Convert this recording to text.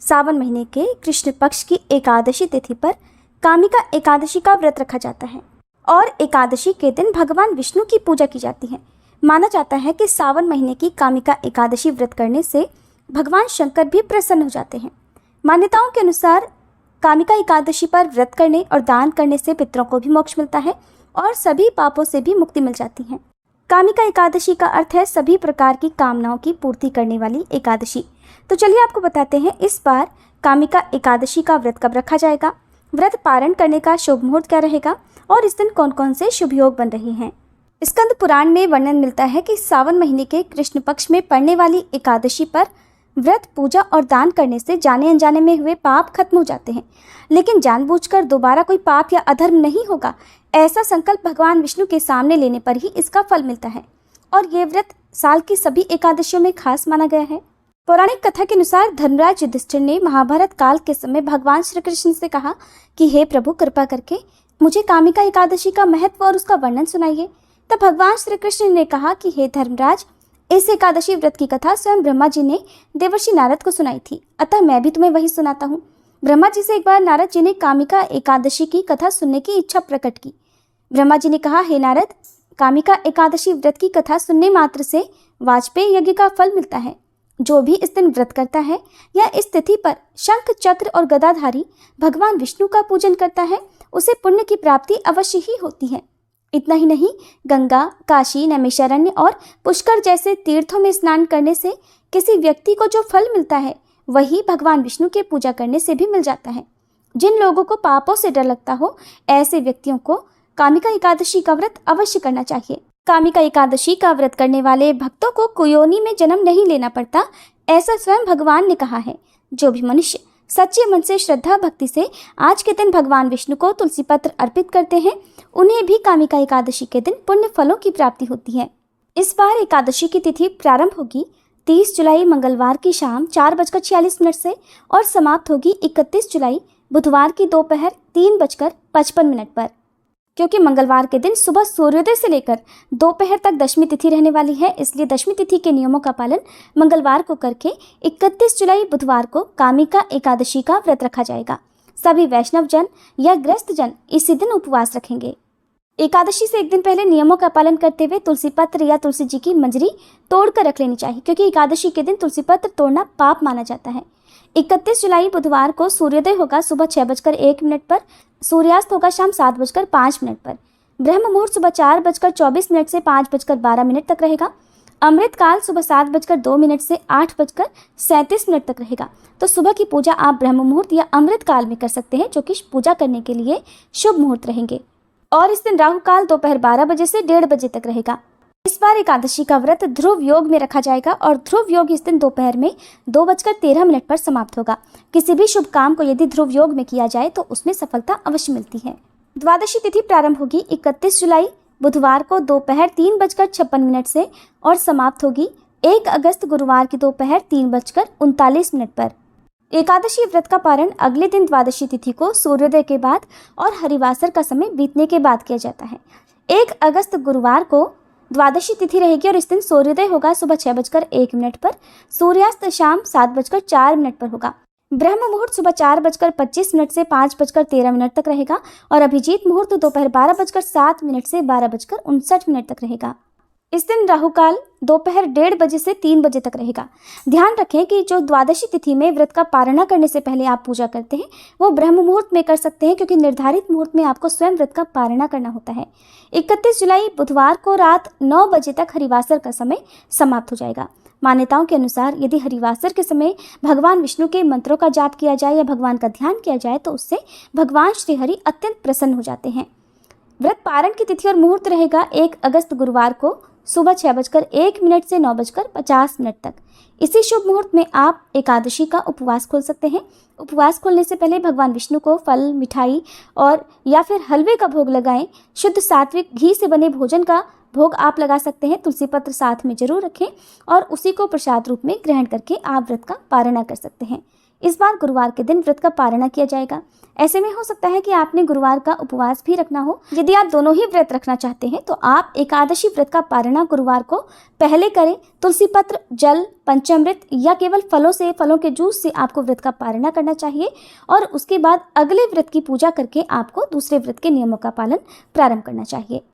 सावन महीने के कृष्ण पक्ष की एकादशी तिथि पर कामिका एकादशी का व्रत रखा जाता है और एकादशी के दिन भगवान विष्णु की पूजा की जाती है। माना जाता है कि सावन महीने की कामिका एकादशी व्रत करने से भगवान शंकर भी प्रसन्न हो जाते हैं। मान्यताओं के अनुसार कामिका एकादशी पर व्रत करने और दान करने से पितरों को भी मोक्ष मिलता है और सभी पापों से भी मुक्ति मिल जाती है। कामिका एकादशी का अर्थ है सभी प्रकार की कामनाओं की पूर्ति करने वाली एकादशी। तो चलिए आपको बताते हैं इस बार कामिका एकादशी का व्रत कब रखा जाएगा, व्रत पारण करने का शुभ मुहूर्त क्या रहेगा और इस दिन कौन कौन से शुभ योग बन रहे हैं। स्कंद पुराण में वर्णन मिलता है कि सावन महीने के कृष्ण पक्ष में पड़ने वाली एकादशी पर व्रत, पूजा और दान करने से जाने अनजाने में हुए पाप खत्म हो जाते हैं, लेकिन जानबूझकर दोबारा कोई पाप या अधर्म नहीं होगा, ऐसा संकल्प भगवान विष्णु के सामने लेने पर ही इसका फल मिलता है। और ये व्रत साल की सभी एकादशियों में खास माना गया है। पौराणिक कथा के अनुसार धर्मराज युधिष्ठिर ने महाभारत काल के समय भगवान श्री कृष्ण से कहा कि हे प्रभु, कृपा करके मुझे कामिका एकादशी का महत्व और उसका वर्णन सुनाइए। तब भगवान श्री कृष्ण ने कहा कि हे धर्मराज, इस एकादशी व्रत की कथा स्वयं ब्रह्मा जी ने देवर्षि नारद को सुनाई थी, अतः मैं भी तुम्हें वही सुनाता हूँ। ब्रह्मा जी से एक बार नारद जी ने कामिका एकादशी की कथा सुनने की इच्छा प्रकट की। ब्रह्मा जी ने कहा, हे नारद, कामिका एकादशी व्रत की कथा सुनने मात्र से वाजपेय यज्ञ का फल मिलता है। जो भी इस दिन व्रत करता है या इस तिथि पर शंख, चक्र और गदाधारी भगवान विष्णु का पूजन करता है, उसे पुण्य की प्राप्ति अवश्य ही होती है। इतना ही नहीं, गंगा, काशी, नैमिषारण्य और पुष्कर जैसे तीर्थों में स्नान करने से किसी व्यक्ति को जो फल मिलता है वही भगवान विष्णु के पूजा करने से भी मिल जाता है। जिन लोगों को पापों से डर लगता हो, ऐसे व्यक्तियों को कामिका एकादशी का व्रत अवश्य करना चाहिए। कामिका एकादशी का व्रत करने वाले भक्तों को कुयोनी में जन्म नहीं लेना पड़ता, ऐसा स्वयं भगवान ने कहा है। जो भी मनुष्य सच्चे मन से श्रद्धा भक्ति से आज के दिन भगवान विष्णु को तुलसी पत्र अर्पित करते हैं, उन्हें भी कामिका एकादशी के दिन पुण्य फलों की प्राप्ति होती है। इस बार एकादशी की तिथि प्रारंभ होगी 30 जुलाई मंगलवार की शाम 4:46 से और समाप्त होगी 31 जुलाई बुधवार की दोपहर 3:55 पर। क्योंकि मंगलवार के दिन सुबह सूर्योदय से लेकर दोपहर तक दशमी तिथि रहने वाली है, इसलिए दशमी तिथि के नियमों का पालन मंगलवार को करके 31 जुलाई बुधवार को कामिका एकादशी का व्रत रखा जाएगा। सभी वैष्णव जन या ग्रस्त जन इसी दिन उपवास रखेंगे। एकादशी से एक दिन पहले नियमों का पालन करते हुए तुलसी पत्र या तुलसी जी की मंजरी तोड़कर रख लेनी चाहिए, क्योंकि एकादशी के दिन तुलसी पत्र तोड़ना पाप माना जाता है। 31 जुलाई बुधवार को सूर्योदय होगा सुबह 6:01 पर, सूर्यास्त होगा शाम 7:05 पर। ब्रह्म मुहूर्त सुबह 4:24 से 5:12 तक रहेगा। अमृत काल सुबह 7:02 से 8:37 तक रहेगा। तो सुबह की पूजा आप ब्रह्म मुहूर्त या अमृत काल में कर सकते हैं, जो कि पूजा करने के लिए शुभ मुहूर्त रहेंगे। और इस दिन राहु काल दोपहर 12 बजे से 1:30 बजे तक रहेगा। इस बार एकादशी का व्रत ध्रुव योग में रखा जाएगा और ध्रुव योग इस दिन दोपहर में 2:13 पर समाप्त होगा। किसी भी शुभ काम को यदि ध्रुव योग में किया जाए तो उसमें सफलता अवश्य मिलती है। द्वादशी तिथि प्रारंभ होगी 31 जुलाई बुधवार को दोपहर 3:56 से और समाप्त होगी 1 अगस्त गुरुवार की दोपहर 3:39 पर। एकादशी व्रत का पारण अगले दिन द्वादशी तिथि को सूर्योदय के बाद और हरिवासर का समय बीतने के बाद किया जाता है। 1 अगस्त गुरुवार को द्वादशी तिथि रहेगी और इस दिन सूर्योदय होगा सुबह 6:01 पर, सूर्यास्त शाम 7:04 पर होगा। ब्रह्म मुहूर्त सुबह 4:25 से 5:13 तक रहेगा और अभिजीत मुहूर्त दोपहर 12:07 से 12:59 तक रहेगा। इस दिन राहु काल दोपहर 1:30 बजे से 3 बजे तक रहेगा। ध्यान रखें कि जो द्वादशी तिथि में व्रत का पारणा करने से पहले आप पूजा करते हैं वो ब्रह्म मुहूर्त में कर सकते हैं, क्योंकि निर्धारित मुहूर्त में आपको स्वयं व्रत का पारणा करना होता है। 31 जुलाई बुधवार को रात 9 बजे तक हरिवासर का समय समाप्त हो जाएगा। मान्यताओं के अनुसार यदि हरिवासर के समय भगवान विष्णु के मंत्रों का जाप किया जाए या भगवान का ध्यान किया जाए तो उससे भगवान श्री हरि अत्यंत प्रसन्न हो जाते हैं। व्रत पारण की तिथि और मुहूर्त रहेगा 1 अगस्त गुरुवार को सुबह 6:01 से 9:50 तक। इसी शुभ मुहूर्त में आप एकादशी का उपवास खोल सकते हैं। उपवास खोलने से पहले भगवान विष्णु को फल, मिठाई और या फिर हलवे का भोग लगाएं। शुद्ध सात्विक घी से बने भोजन का भोग आप लगा सकते हैं। तुलसी पत्र साथ में जरूर रखें और उसी को प्रसाद रूप में ग्रहण करके आप व्रत का पारणा कर सकते हैं। इस बार गुरुवार के दिन व्रत का पारण किया जाएगा। ऐसे में हो सकता है कि आपने गुरुवार का उपवास भी रखना हो। यदि आप दोनों ही व्रत रखना चाहते हैं तो आप एकादशी व्रत का पारण गुरुवार को पहले करें। तुलसी पत्र, जल, पंचामृत या केवल फलों के जूस से आपको व्रत का पारण करना चाहिए और उसके बाद अगले व्रत की पूजा करके आपको दूसरे व्रत के नियमों का पालन प्रारंभ करना चाहिए।